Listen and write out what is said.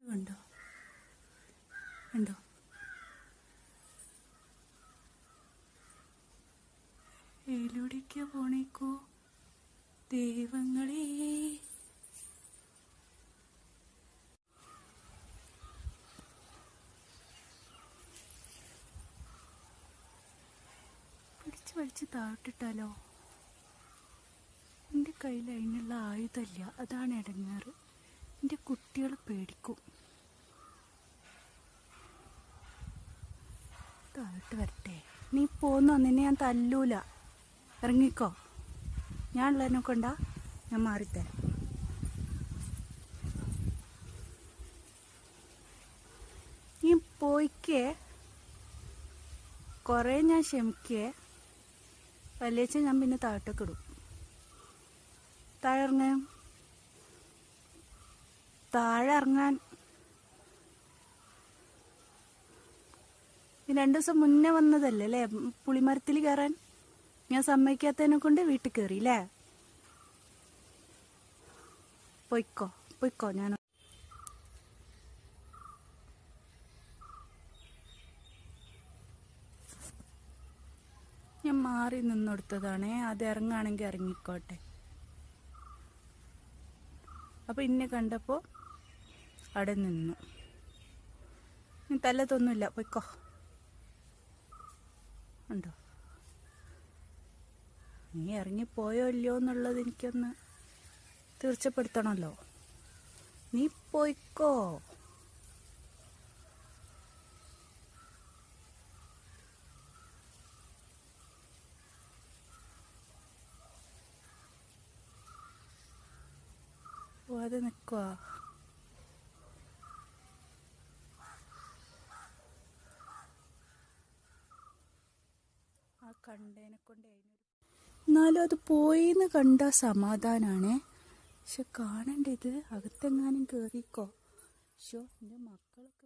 കണ്ടോ കണ്ടോ എവിടേക്കാ പോണേക്കോ ദൈവങ്ങളെ. പിടിച്ച് വലിച്ച് താഴ്ത്തിട്ടാലോ? എൻ്റെ കയ്യിൽ അതിനുള്ള ആയുധമില്ല, അതാണ് ഇടങ്ങാറ്. എൻ്റെ കുട്ടികൾ പേടിക്കും. താഴ്ത്ത് വരട്ടെ. നീ പോന്നോ, നിന്നെ ഞാൻ തല്ലൂല. ഇറങ്ങിക്കോ. ഞാൻ ഉള്ളതിനെ കൊണ്ടാ ഞാൻ മാറിത്തരാം. നീ പോയിക്കേ, കുറേ ഞാൻ ക്ഷമിക്കേ. വലിയച്ഛൻ ഞാൻ പിന്നെ താഴോട്ടൊക്കെ ഇടും. താഴെ ഇറങ്ങാൻ, താഴെ ഇറങ്ങാൻ. 2 ദിവസം മുന്നേ വന്നതല്ലേ അല്ലേ പുളിമരത്തിൽ കയറാൻ? ഞാൻ സമ്മതിക്കാത്തതിനെ കൊണ്ട് വീട്ടിൽ കയറി അല്ലേ? പൊയ്ക്കോ പൊയ്ക്കോ. ഞാൻ മാറി നിന്നെടുത്തതാണേ. അത് ഇറങ്ങാണെങ്കിൽ ഇറങ്ങിക്കോട്ടെ. അപ്പം ഇന്നെ കണ്ടപ്പോൾ അവിടെ നിന്നു. തല്ലത്തൊന്നുമില്ല, പൊയ്ക്കോ. ഉണ്ടോ? നീ ഇറങ്ങിപ്പോയോ ഇല്ലയോ എന്നുള്ളത് എനിക്കൊന്ന് തീർച്ചപ്പെടുത്തണമല്ലോ. നീ പോയിക്കോ. പോവാതെ നിൽക്കുവാ. ആ കണ്ടേനെ കൊണ്ട് എന്നാലും അത് പോയിന്ന് കണ്ട സമാധാനാണേ. പക്ഷെ കാണണ്ടേ, ഇത് അകത്തെങ്ങാനും കേറിക്കോ. എൻ്റെ മക്കളൊക്കെ